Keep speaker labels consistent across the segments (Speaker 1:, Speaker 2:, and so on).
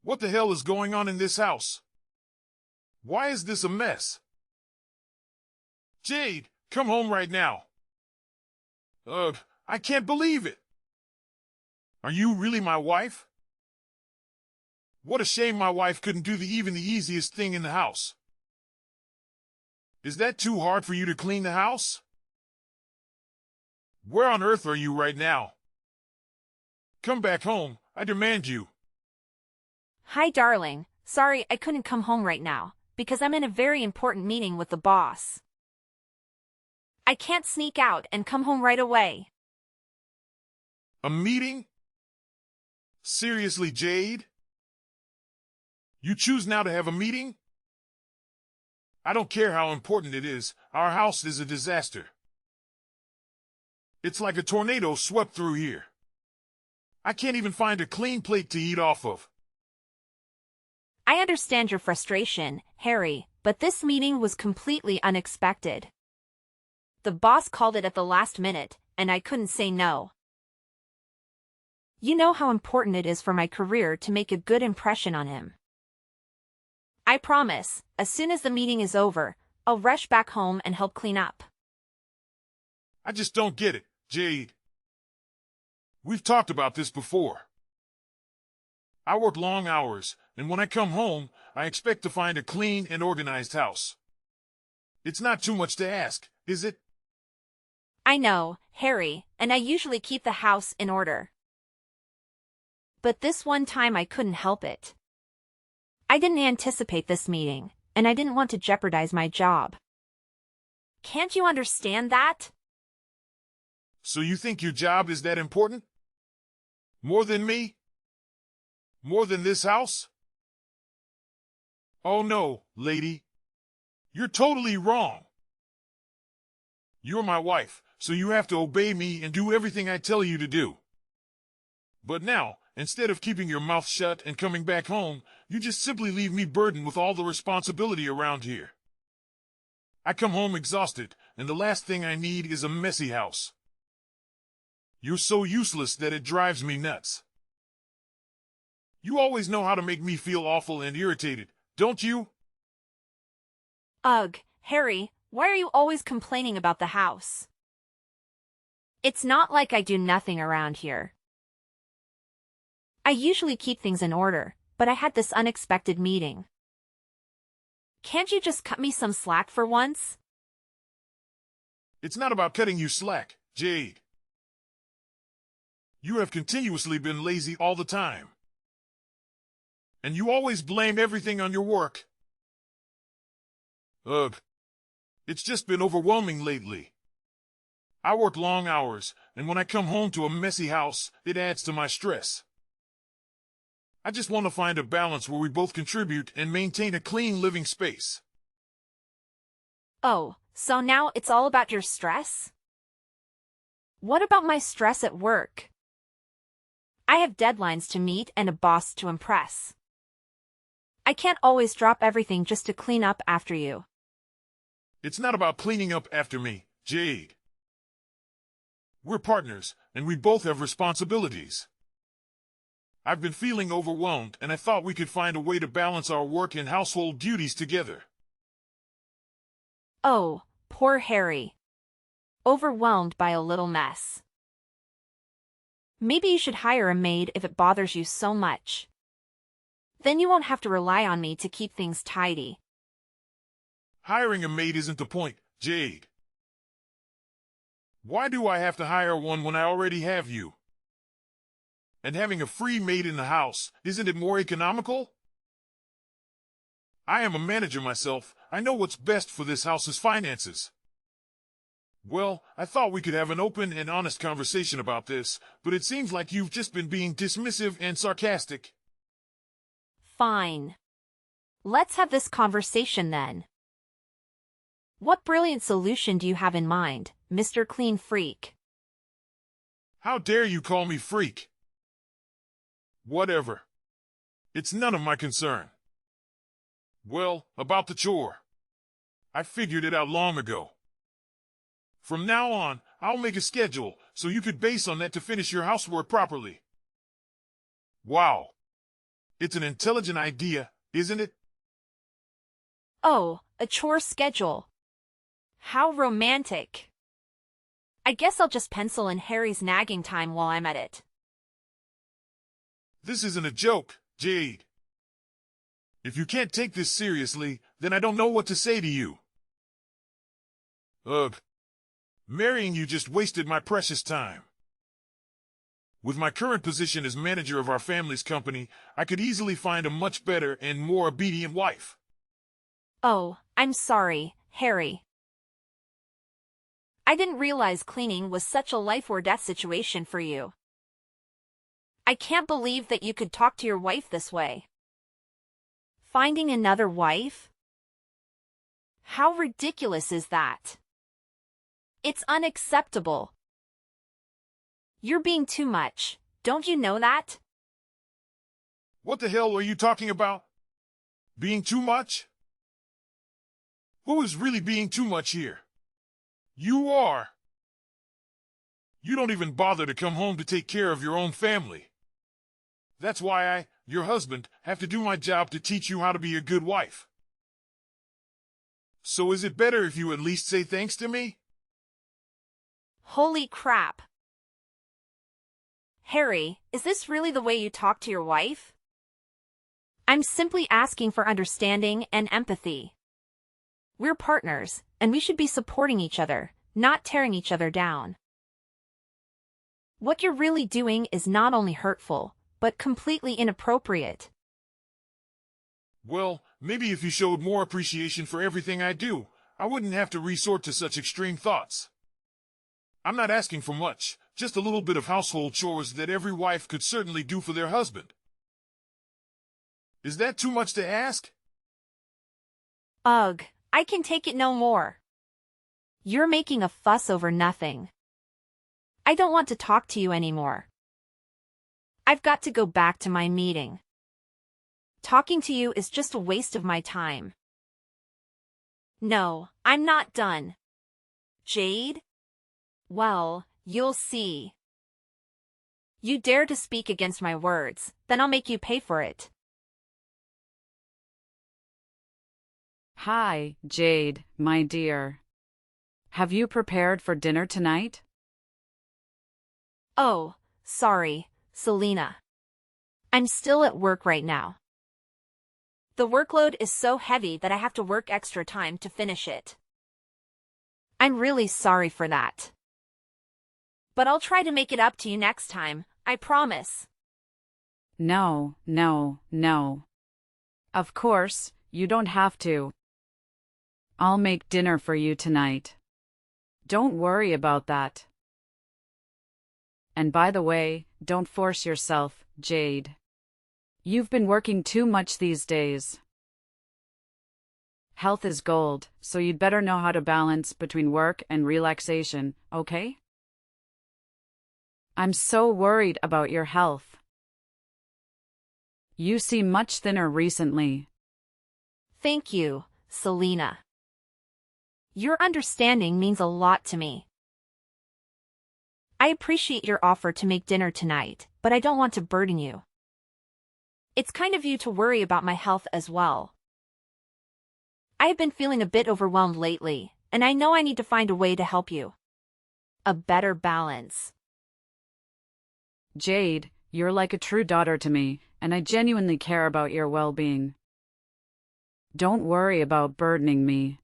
Speaker 1: What the hell is going on in this house? Why is this a mess? Jade, come home right now. I can't believe it. Are you really my wife? What a shame my wife couldn't do even the easiest thing in the house. Is that too hard for you to clean the house? Where on earth are you right now? Come back home, I demand you.
Speaker 2: Hi, darling. Sorry I couldn't come home right now, because I'm in a very important meeting with the boss. I can't sneak out and come home right away.
Speaker 1: A meeting? Seriously, Jade? You choose now to have a meeting? I don't care how important it is, our house is a disaster. It's like a tornado swept through here. I can't even find a clean plate to eat off of.
Speaker 2: I understand your frustration, Harry, but this meeting was completely unexpected. The boss called it at the last minute, and I couldn't say no. You know how important it is for my career to make a good impression on him. I promise, as soon as the meeting is over, I'll rush back home and help clean up.
Speaker 1: I just don't get it, Jade. We've talked about this before. I work long hours, and when I come home, I expect to find a clean and organized house. It's not too much to ask, is it?
Speaker 2: I know, Harry, and I usually keep the house in order. But this one time I couldn't help it. I didn't anticipate this meeting, and I didn't want to jeopardize my job. Can't you understand that?
Speaker 1: So you think your job is that important? More than me? More than this house? Oh no, lady. You're totally wrong. You're my wife, so you have to obey me and do everything I tell you to do. But now, instead of keeping your mouth shut and coming back home, you just simply leave me burdened with all the responsibility around here. I come home exhausted, and the last thing I need is a messy house. You're so useless that it drives me nuts. You always know how to make me feel awful and irritated, don't you?
Speaker 2: Ugh, Harry, why are you always complaining about the house? It's not like I do nothing around here. I usually keep things in order, but I had this unexpected meeting. Can't you just cut me some slack for once?
Speaker 1: It's not about cutting you slack, Jade. You have continuously been lazy all the time. And you always blame everything on your work. Ugh. It's just been overwhelming lately. I work long hours, and when I come home to a messy house, it adds to my stress. I just want to find a balance where we both contribute and maintain a clean living space.
Speaker 2: Oh, so now it's all about your stress? What about my stress at work? I have deadlines to meet and a boss to impress. I can't always drop everything just to clean up after you.
Speaker 1: It's not about cleaning up after me, Jade. We're partners, and we both have responsibilities. I've been feeling overwhelmed, and I thought we could find a way to balance our work and household duties together.
Speaker 2: Oh, poor Harry. Overwhelmed by a little mess. Maybe you should hire a maid if it bothers you so much. Then you won't have to rely on me to keep things tidy.
Speaker 1: Hiring a maid isn't the point, Jade. Why do I have to hire one when I already have you? And having a free maid in the house, isn't it more economical? I am a manager myself. I know what's best for this house's finances. Well, I thought we could have an open and honest conversation about this, but it seems like you've just been being dismissive and sarcastic.
Speaker 2: Fine. Let's have this conversation then. What brilliant solution do you have in mind, Mr. Clean Freak?
Speaker 1: How dare you call me freak? Whatever. It's none of my concern. Well, about the chore. I figured it out long ago. From now on, I'll make a schedule, so you could base on that to finish your housework properly. Wow. It's an intelligent idea, isn't it?
Speaker 2: Oh, a chore schedule. How romantic. I guess I'll just pencil in Harry's nagging time while I'm at it.
Speaker 1: This isn't a joke, Jade. If you can't take this seriously, then I don't know what to say to you. Ugh. Marrying you just wasted my precious time. With my current position as manager of our family's company, I could easily find a much better and more obedient wife.
Speaker 2: Oh, I'm sorry, Harry. I didn't realize cleaning was such a life or death situation for you. I can't believe that you could talk to your wife this way. Finding another wife? How ridiculous is that? It's unacceptable. You're being too much. Don't you know that?
Speaker 1: What the hell are you talking about? Being too much? Who is really being too much here? You are. You don't even bother to come home to take care of your own family. That's why I, your husband, have to do my job to teach you how to be a good wife. So is it better if you at least say thanks to me?
Speaker 2: Holy crap. Harry, is this really the way you talk to your wife? I'm simply asking for understanding and empathy. We're partners, and we should be supporting each other, not tearing each other down. What you're really doing is not only hurtful, but completely inappropriate.
Speaker 1: Well, maybe if you showed more appreciation for everything I do, I wouldn't have to resort to such extreme thoughts. I'm not asking for much, just a little bit of household chores that every wife could certainly do for their husband. Is that too much to ask?
Speaker 2: Ugh, I can take it no more. You're making a fuss over nothing. I don't want to talk to you anymore. I've got to go back to my meeting. Talking to you is just a waste of my time. No, I'm not done. Jade? Well, you'll see. You dare to speak against my words, then I'll make you pay for it.
Speaker 3: Hi, Jade, my dear. Have you prepared for dinner tonight?
Speaker 2: Oh, sorry, Selena. I'm still at work right now. The workload is so heavy that I have to work extra time to finish it. I'm really sorry for that. But I'll try to make it up to you next time, I promise.
Speaker 3: No, no, no. Of course, you don't have to. I'll make dinner for you tonight. Don't worry about that. And by the way, don't force yourself, Jade. You've been working too much these days. Health is gold, so you'd better know how to balance between work and relaxation, okay? I'm so worried about your health. You seem much thinner recently.
Speaker 2: Thank you, Selena. Your understanding means a lot to me. I appreciate your offer to make dinner tonight, but I don't want to burden you. It's kind of you to worry about my health as well. I have been feeling a bit overwhelmed lately, and I know I need to find a way to help you. A better balance.
Speaker 3: Jade, you're like a true daughter to me, and I genuinely care about your well-being. Don't worry about burdening me.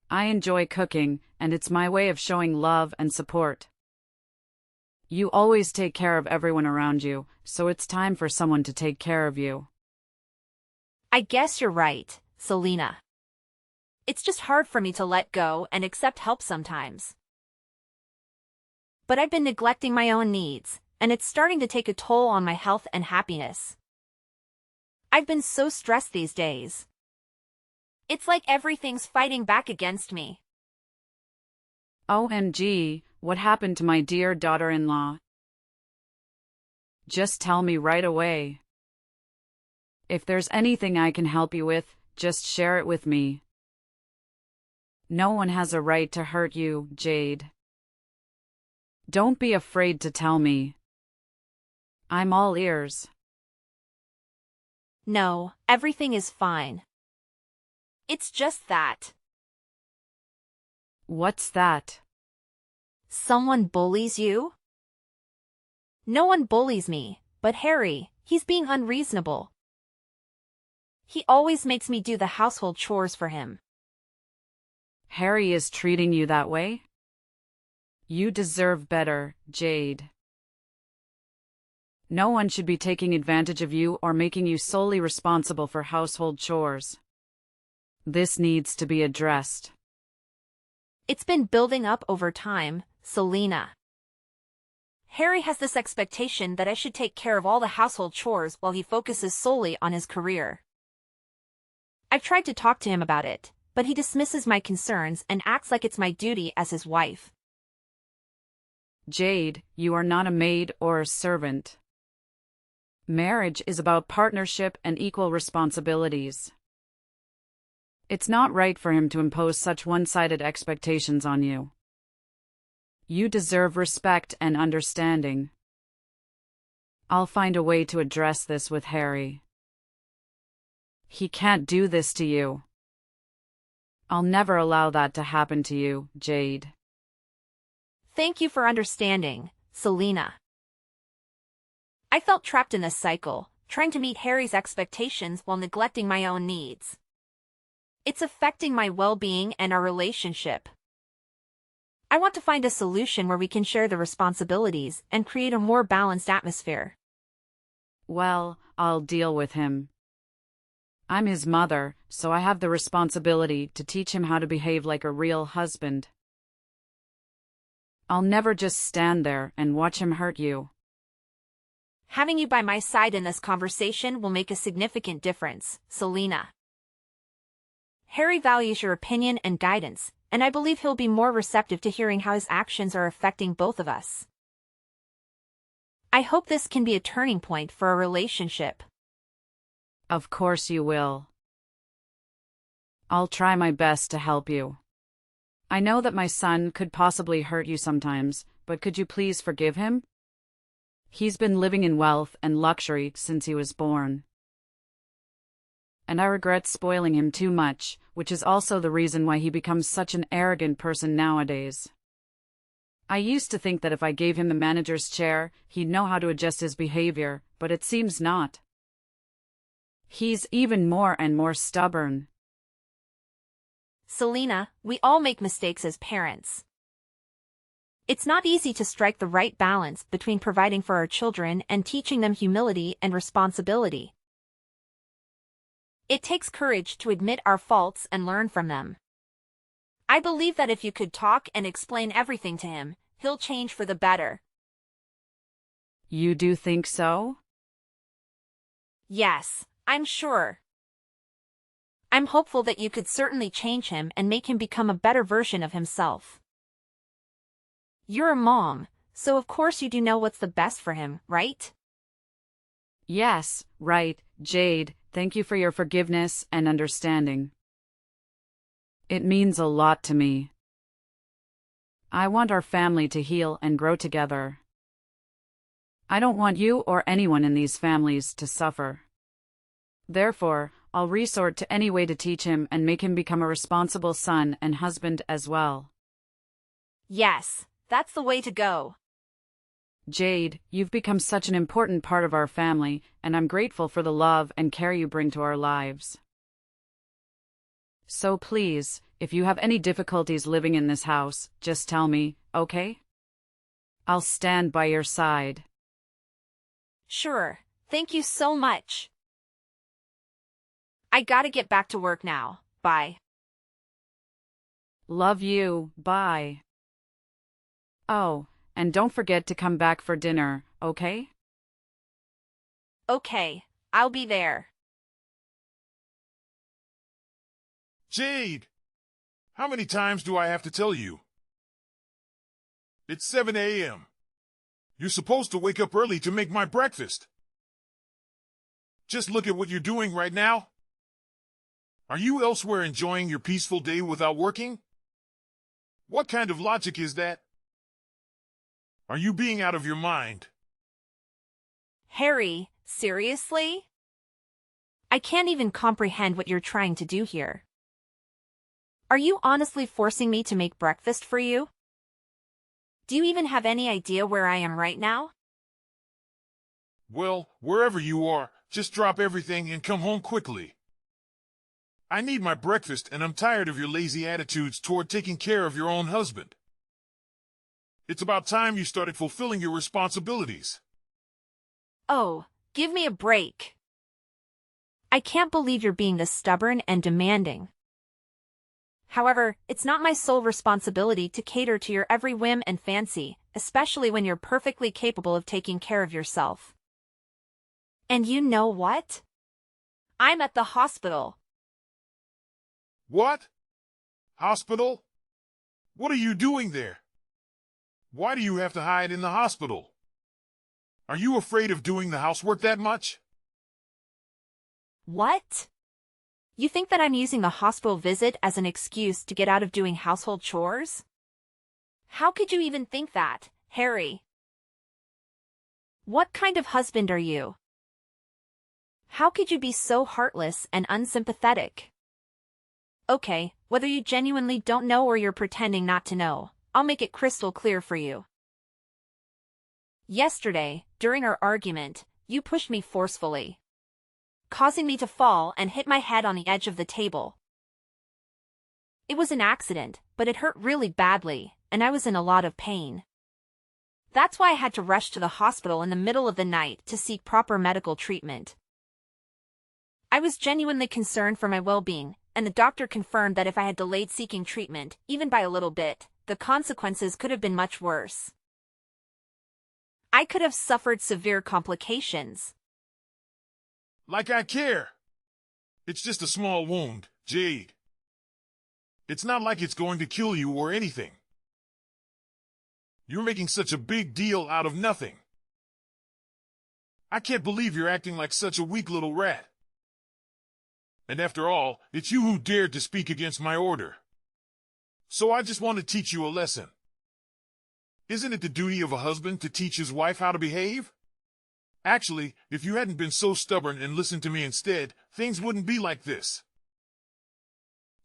Speaker 3: I enjoy cooking, and it's my way of showing love and support. You always take care of everyone around you, so it's time for someone to take care of you.
Speaker 2: I guess you're right, Selena. It's just hard for me to let go and accept help sometimes. But I've been neglecting my own needs, and it's starting to take a toll on my health and happiness. I've been so stressed these days. It's like everything's fighting back against me.
Speaker 3: OMG, what happened to my dear daughter-in-law? Just tell me right away. If there's anything I can help you with, just share it with me. No one has a right to hurt you, Jade. Don't be afraid to tell me. I'm all ears.
Speaker 2: No, everything is fine. It's just that
Speaker 3: What's that?
Speaker 2: someone bullies you? No one bullies me, but Harry, he's being unreasonable. He always makes me do the household chores for him.
Speaker 3: Harry is treating you that way? You deserve better, Jade. No one should be taking advantage of you or making you solely responsible for household chores. This needs to be addressed.
Speaker 2: It's been building up over time, Selena. Harry has this expectation that I should take care of all the household chores while he focuses solely on his career. I've tried to talk to him about it, but he dismisses my concerns and acts like it's my duty as his wife.
Speaker 3: Jade, you are not a maid or a servant. Marriage is about partnership and equal responsibilities. It's not right for him to impose such one-sided expectations on you. You deserve respect and understanding. I'll find a way to address this with Harry. He can't do this to you. I'll never allow that to happen to you, Jade.
Speaker 2: Thank you for understanding, Selena. I felt trapped in this cycle, trying to meet Harry's expectations while neglecting my own needs. It's affecting my well-being and our relationship. I want to find a solution where we can share the responsibilities and create a more balanced atmosphere.
Speaker 3: Well, I'll deal with him. I'm his mother, so I have the responsibility to teach him how to behave like a real husband. I'll never just stand there and watch him hurt you.
Speaker 2: Having you by my side in this conversation will make a significant difference, Selena. Harry values your opinion and guidance, and I believe he'll be more receptive to hearing how his actions are affecting both of us. I hope this can be a turning point for our relationship.
Speaker 3: Of course you will. I'll try my best to help you. I know that my son could possibly hurt you sometimes, but could you please forgive him? He's been living in wealth and luxury since he was born. And I regret spoiling him too much, which is also the reason why he becomes such an arrogant person nowadays. I used to think that if I gave him the manager's chair, he'd know how to adjust his behavior, but it seems not. He's even more and more stubborn.
Speaker 2: Selena, we all make mistakes as parents. It's not easy to strike the right balance between providing for our children and teaching them humility and responsibility. It takes courage to admit our faults and learn from them. I believe that if you could talk and explain everything to him, he'll change for the better.
Speaker 3: You do think so?
Speaker 2: Yes, I'm sure. I'm hopeful that you could certainly change him and make him become a better version of himself. You're a mom, so of course you do know what's the best for him, right?
Speaker 3: Yes, right, Jade, thank you for your forgiveness and understanding. It means a lot to me. I want our family to heal and grow together. I don't want you or anyone in these families to suffer. Therefore, I'll resort to any way to teach him and make him become a responsible son and husband as well.
Speaker 2: Yes, that's the way to go.
Speaker 3: Jade, you've become such an important part of our family, and I'm grateful for the love and care you bring to our lives. So please, if you have any difficulties living in this house, just tell me, okay? I'll stand by your side.
Speaker 2: Sure, thank you so much. I gotta get back to work now, bye.
Speaker 3: Love you, bye. Oh, and don't forget to come back for dinner, okay?
Speaker 2: Okay, I'll be there.
Speaker 1: Jade! How many times do I have to tell you? It's 7 a.m. You're supposed to wake up early to make my breakfast. Just look at what you're doing right now. Are you elsewhere enjoying your peaceful day without working? What kind of logic is that? Are you being out of your mind?
Speaker 2: Harry, seriously? I can't even comprehend what you're trying to do here. Are you honestly forcing me to make breakfast for you? Do you even have any idea where I am right now?
Speaker 1: Well, wherever you are, just drop everything and come home quickly. I need my breakfast and I'm tired of your lazy attitudes toward taking care of your own husband. It's about time you started fulfilling your responsibilities.
Speaker 2: Oh, give me a break. I can't believe you're being this stubborn and demanding. However, it's not my sole responsibility to cater to your every whim and fancy, especially when you're perfectly capable of taking care of yourself. And you know what? I'm at the hospital.
Speaker 1: What? Hospital? What are you doing there? Why do you have to hide in the hospital? Are you afraid of doing the housework that much?
Speaker 2: What? You think that I'm using the hospital visit as an excuse to get out of doing household chores? How could you even think that, Harry? What kind of husband are you? How could you be so heartless and unsympathetic? Okay, whether you genuinely don't know or you're pretending not to know, I'll make it crystal clear for you. Yesterday, during our argument, you pushed me forcefully, causing me to fall and hit my head on the edge of the table. It was an accident, but it hurt really badly, and I was in a lot of pain. That's why I had to rush to the hospital in the middle of the night to seek proper medical treatment. I was genuinely concerned for my well-being, and the doctor confirmed that if I had delayed seeking treatment, even by a little bit, the consequences could have been much worse. I could have suffered severe complications.
Speaker 1: Like I care. It's just a small wound, Jade. It's not like it's going to kill you or anything. You're making such a big deal out of nothing. I can't believe you're acting like such a weak little rat. And after all, it's you who dared to speak against my order. So I just want to teach you a lesson. Isn't it the duty of a husband to teach his wife how to behave? Actually, if you hadn't been so stubborn and listened to me instead, things wouldn't be like this.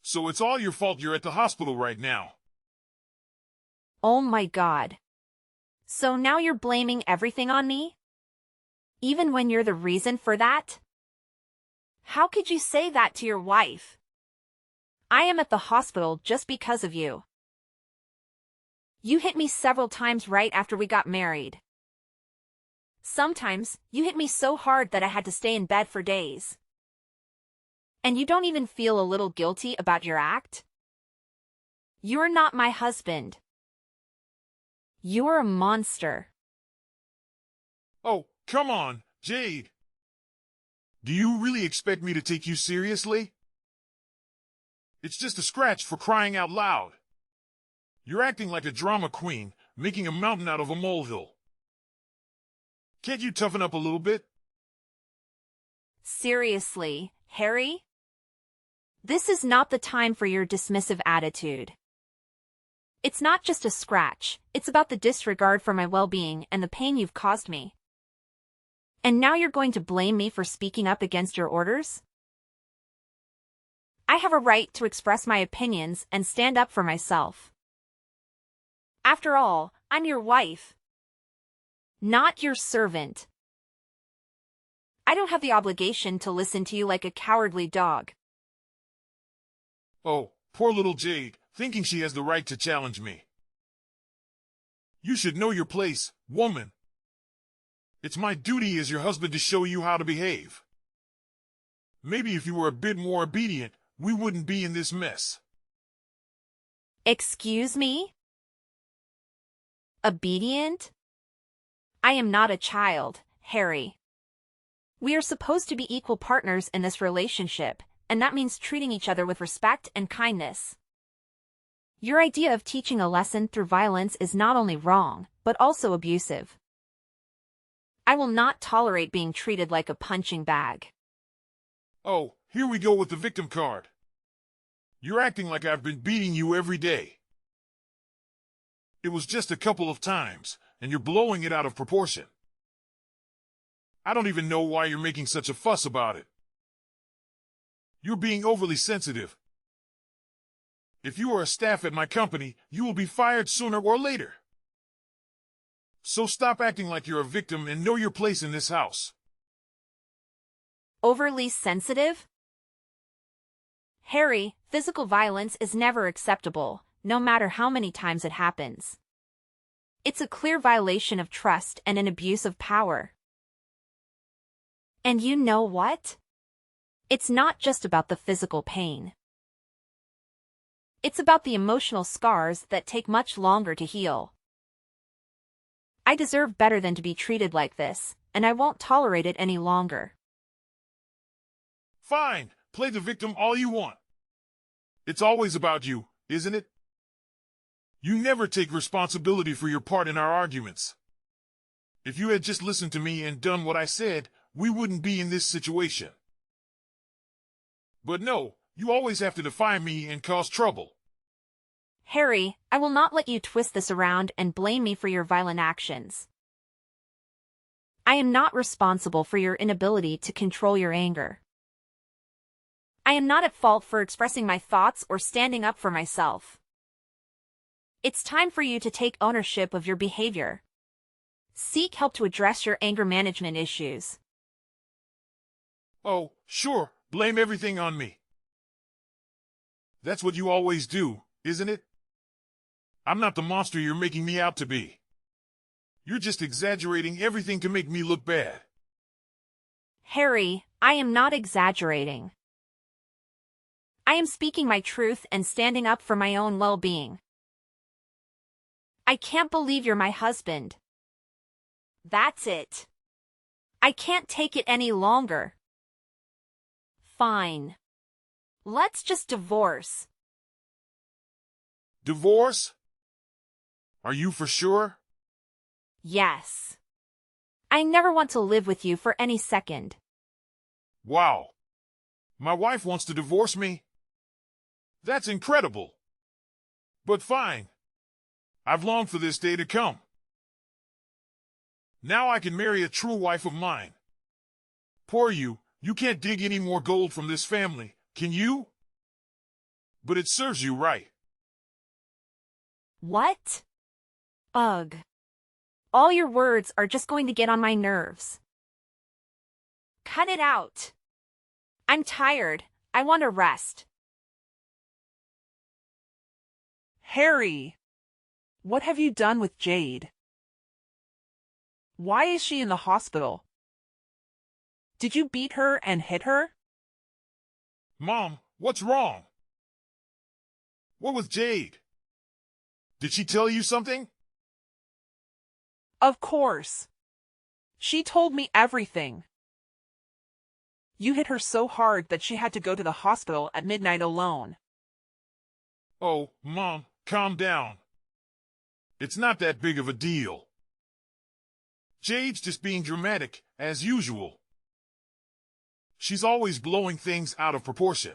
Speaker 1: So it's all your fault you're at the hospital right now.
Speaker 2: Oh my God. So now you're blaming everything on me? Even when you're the reason for that? How could you say that to your wife? I am at the hospital just because of you. You hit me several times right after we got married. Sometimes, you hit me so hard that I had to stay in bed for days. And you don't even feel a little guilty about your act? You're not my husband. You're a monster.
Speaker 1: Oh, come on, Jade. Do you really expect me to take you seriously? It's just a scratch for crying out loud. You're acting like a drama queen, making a mountain out of a molehill. Can't you toughen up a little bit?
Speaker 2: Seriously, Harry? This is not the time for your dismissive attitude. It's not just a scratch, it's about the disregard for my well-being and the pain you've caused me. And now you're going to blame me for speaking up against your orders? I have a right to express my opinions and stand up for myself. After all, I'm your wife, not your servant. I don't have the obligation to listen to you like a cowardly dog.
Speaker 1: Oh, poor little Jade, thinking she has the right to challenge me. You should know your place, woman. It's my duty as your husband to show you how to behave. Maybe if you were a bit more obedient, we wouldn't be in this mess.
Speaker 2: Excuse me? Obedient? I am not a child, Harry. We are supposed to be equal partners in this relationship, and that means treating each other with respect and kindness. Your idea of teaching a lesson through violence is not only wrong, but also abusive. I will not tolerate being treated like a punching bag.
Speaker 1: Oh, here we go with the victim card. You're acting like I've been beating you every day. It was just a couple of times, and you're blowing it out of proportion. I don't even know why you're making such a fuss about it. You're being overly sensitive. If you are a staff at my company, you will be fired sooner or later. So stop acting like you're a victim and know your place in this house.
Speaker 2: Overly sensitive? Harry, physical violence is never acceptable, no matter how many times it happens. It's a clear violation of trust and an abuse of power. And you know what? It's not just about the physical pain. It's about the emotional scars that take much longer to heal. I deserve better than to be treated like this, and I won't tolerate it any longer.
Speaker 1: Fine, play the victim all you want. It's always about you, isn't it? You never take responsibility for your part in our arguments. If you had just listened to me and done what I said, we wouldn't be in this situation. But no, you always have to defy me and cause trouble.
Speaker 2: Harry, I will not let you twist this around and blame me for your violent actions. I am not responsible for your inability to control your anger. I am not at fault for expressing my thoughts or standing up for myself. It's time for you to take ownership of your behavior. Seek help to address your anger management issues.
Speaker 1: Oh, sure, blame everything on me. That's what you always do, isn't it? I'm not the monster you're making me out to be. You're just exaggerating everything to make me look bad.
Speaker 2: Harry, I am not exaggerating. I am speaking my truth and standing up for my own well-being. I can't believe you're my husband. That's it. I can't take it any longer. Fine. Let's just divorce.
Speaker 1: Divorce? Are you for sure?
Speaker 2: Yes. I never want to live with you for any second.
Speaker 1: Wow. My wife wants to divorce me? That's incredible. But fine. I've longed for this day to come. Now I can marry a true wife of mine. Poor you, you can't dig any more gold from this family, can you? But it serves you right.
Speaker 2: What? Ugh. All your words are just going to get on my nerves. Cut it out. I'm tired. I want to rest.
Speaker 4: Harry, what have you done with Jade? Why is she in the hospital? Did you beat her and hit her?
Speaker 1: Mom, what's wrong? What with Jade? Did she tell you something?
Speaker 4: Of course. She told me everything. You hit her so hard that she had to go to the hospital at midnight alone.
Speaker 1: Oh, Mom, calm down. It's not that big of a deal. Jade's just being dramatic, as usual. She's always blowing things out of proportion.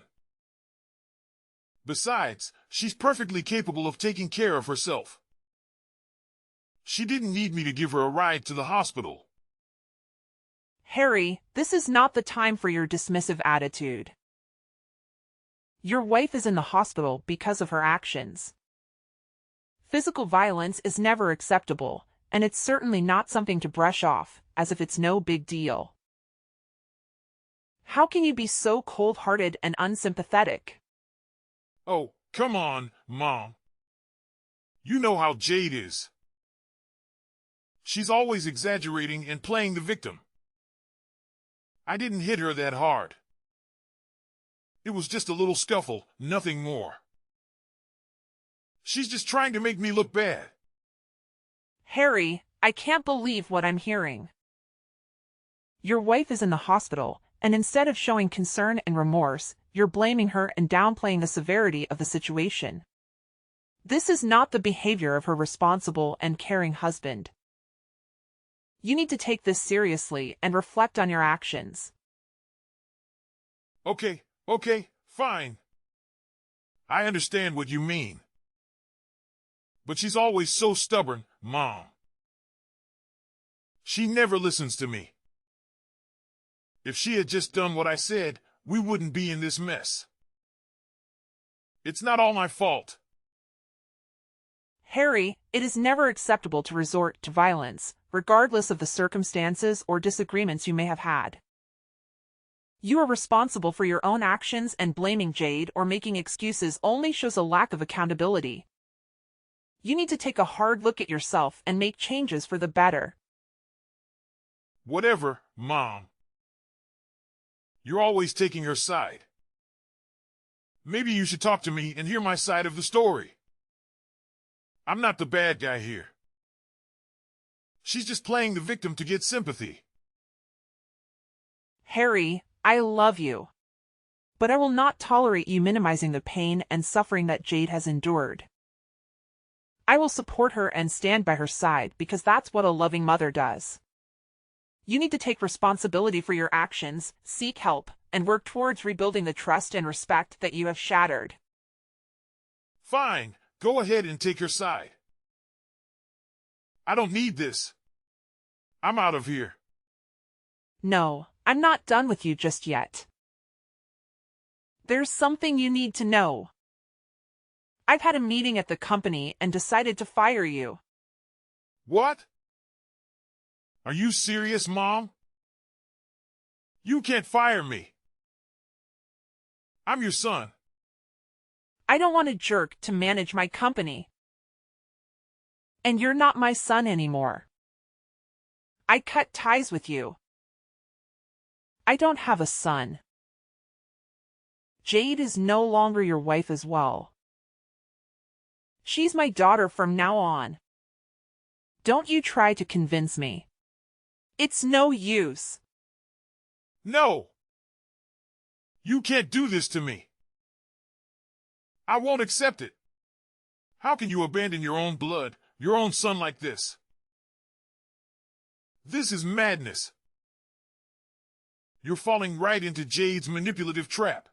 Speaker 1: Besides, she's perfectly capable of taking care of herself. She didn't need me to give her a ride to the hospital.
Speaker 4: Harry, this is not the time for your dismissive attitude. Your wife is in the hospital because of her actions. Physical violence is never acceptable, and it's certainly not something to brush off, as if it's no big deal. How can you be so cold-hearted and unsympathetic?
Speaker 1: Oh, come on, Mom. You know how Jade is. She's always exaggerating and playing the victim. I didn't hit her that hard. It was just a little scuffle, nothing more. She's just trying to make me look bad.
Speaker 4: Harry, I can't believe what I'm hearing. Your wife is in the hospital, and instead of showing concern and remorse, you're blaming her and downplaying the severity of the situation. This is not the behavior of her responsible and caring husband. You need to take this seriously and reflect on your actions.
Speaker 1: Okay, fine. I understand what you mean. But she's always so stubborn, Mom. She never listens to me. If she had just done what I said, we wouldn't be in this mess. It's not all my fault.
Speaker 4: Harry, it is never acceptable to resort to violence, regardless of the circumstances or disagreements you may have had. You are responsible for your own actions, and blaming Jade or making excuses only shows a lack of accountability. You need to take a hard look at yourself and make changes for the better.
Speaker 1: Whatever, Mom. You're always taking her side. Maybe you should talk to me and hear my side of the story. I'm not the bad guy here. She's just playing the victim to get sympathy.
Speaker 4: Harry, I love you. But I will not tolerate you minimizing the pain and suffering that Jade has endured. I will support her and stand by her side because that's what a loving mother does. You need to take responsibility for your actions, seek help, and work towards rebuilding the trust and respect that you have shattered.
Speaker 1: Fine, go ahead and take her side. I don't need this. I'm out of here.
Speaker 4: No, I'm not done with you just yet. There's something you need to know. I've had a meeting at the company and decided to fire you.
Speaker 1: What? Are you serious, Mom? You can't fire me. I'm your son.
Speaker 4: I don't want a jerk to manage my company. And you're not my son anymore. I cut ties with you. I don't have a son. Jade is no longer your wife as well. She's my daughter from now on. Don't you try to convince me. It's no use.
Speaker 1: No! You can't do this to me. I won't accept it. How can you abandon your own blood, your own son like this? This is madness. You're falling right into Jade's manipulative trap.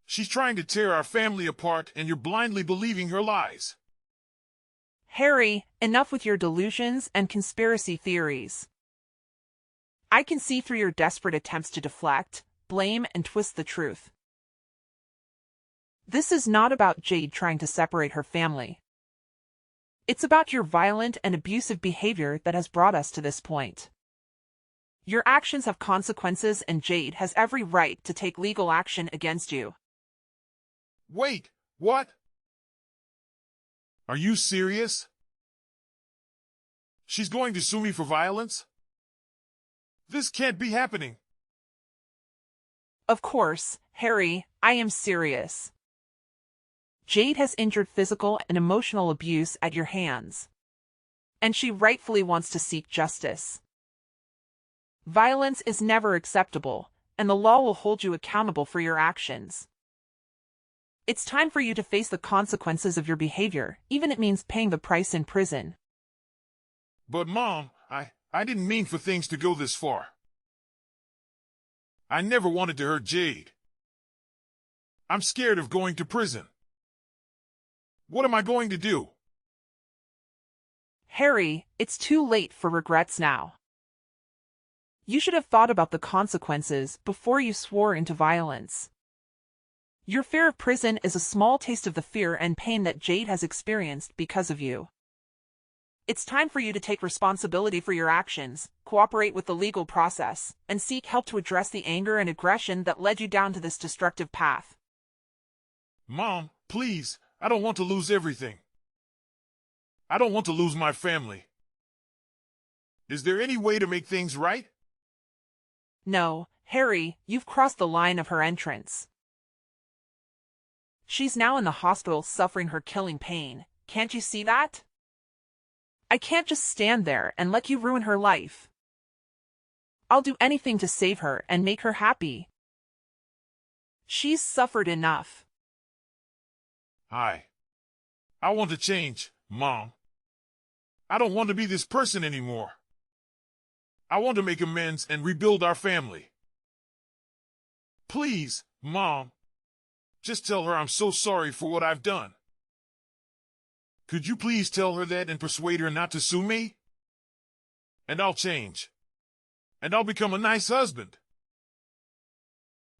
Speaker 1: She's trying to tear our family apart, and you're blindly believing her lies.
Speaker 4: Harry, enough with your delusions and conspiracy theories. I can see through your desperate attempts to deflect, blame, and twist the truth. This is not about Jade trying to separate her family. It's about your violent and abusive behavior that has brought us to this point. Your actions have consequences, and Jade has every right to take legal action against you.
Speaker 1: Wait, what? Are you serious? She's going to sue me for violence? This can't be happening.
Speaker 4: Of course, Harry, I am serious. Jade has endured physical and emotional abuse at your hands. And she rightfully wants to seek justice. Violence is never acceptable, and the law will hold you accountable for your actions. It's time for you to face the consequences of your behavior, even if it means paying the price in prison.
Speaker 1: But Mom, I didn't mean for things to go this far. I never wanted to hurt Jade. I'm scared of going to prison. What am I going to do?
Speaker 4: Harry, it's too late for regrets now. You should have thought about the consequences before you swore into violence. Your fear of prison is a small taste of the fear and pain that Jade has experienced because of you. It's time for you to take responsibility for your actions, cooperate with the legal process, and seek help to address the anger and aggression that led you down to this destructive path.
Speaker 1: Mom, please, I don't want to lose everything. I don't want to lose my family. Is there any way to make things right?
Speaker 4: No, Harry, you've crossed the line of her entrance. She's now in the hospital suffering her killing pain. Can't you see that? I can't just stand there and let you ruin her life. I'll do anything to save her and make her happy. She's suffered enough.
Speaker 1: I want to change, Mom. I don't want to be this person anymore. I want to make amends and rebuild our family. Please, Mom, just tell her I'm so sorry for what I've done. Could you please tell her that and persuade her not to sue me? And I'll change. And I'll become a nice husband.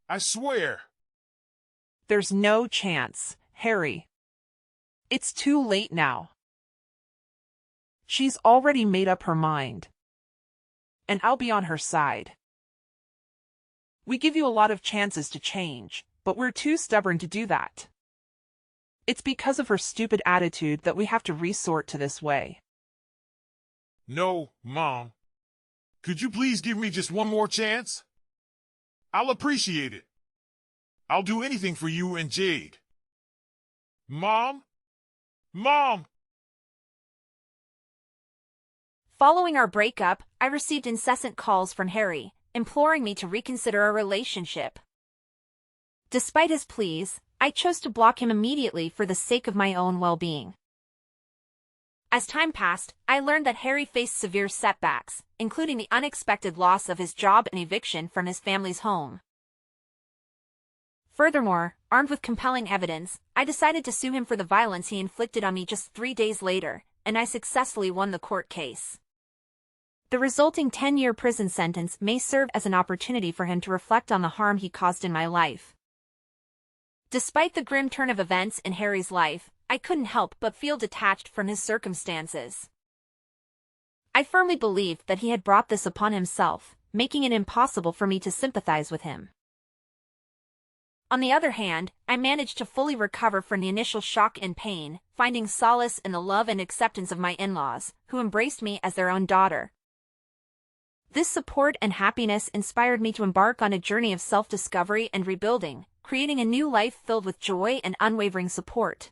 Speaker 1: I swear.
Speaker 4: There's no chance, Harry. It's too late now. She's already made up her mind. And I'll be on her side. We give you a lot of chances to change, but we're too stubborn to do that. It's because of her stupid attitude that we have to resort to this way.
Speaker 1: No, Mom. Could you please give me just one more chance? I'll appreciate it. I'll do anything for you and Jade. Mom? Mom!
Speaker 2: Following our breakup, I received incessant calls from Harry, imploring me to reconsider our relationship. Despite his pleas, I chose to block him immediately for the sake of my own well-being. As time passed, I learned that Harry faced severe setbacks, including the unexpected loss of his job and eviction from his family's home. Furthermore, armed with compelling evidence, I decided to sue him for the violence he inflicted on me just 3 days later, and I successfully won the court case. The resulting 10-year prison sentence may serve as an opportunity for him to reflect on the harm he caused in my life. Despite the grim turn of events in Harry's life, I couldn't help but feel detached from his circumstances. I firmly believed that he had brought this upon himself, making it impossible for me to sympathize with him. On the other hand, I managed to fully recover from the initial shock and pain, finding solace in the love and acceptance of my in-laws, who embraced me as their own daughter. This support and happiness inspired me to embark on a journey of self-discovery and rebuilding, creating a new life filled with joy and unwavering support.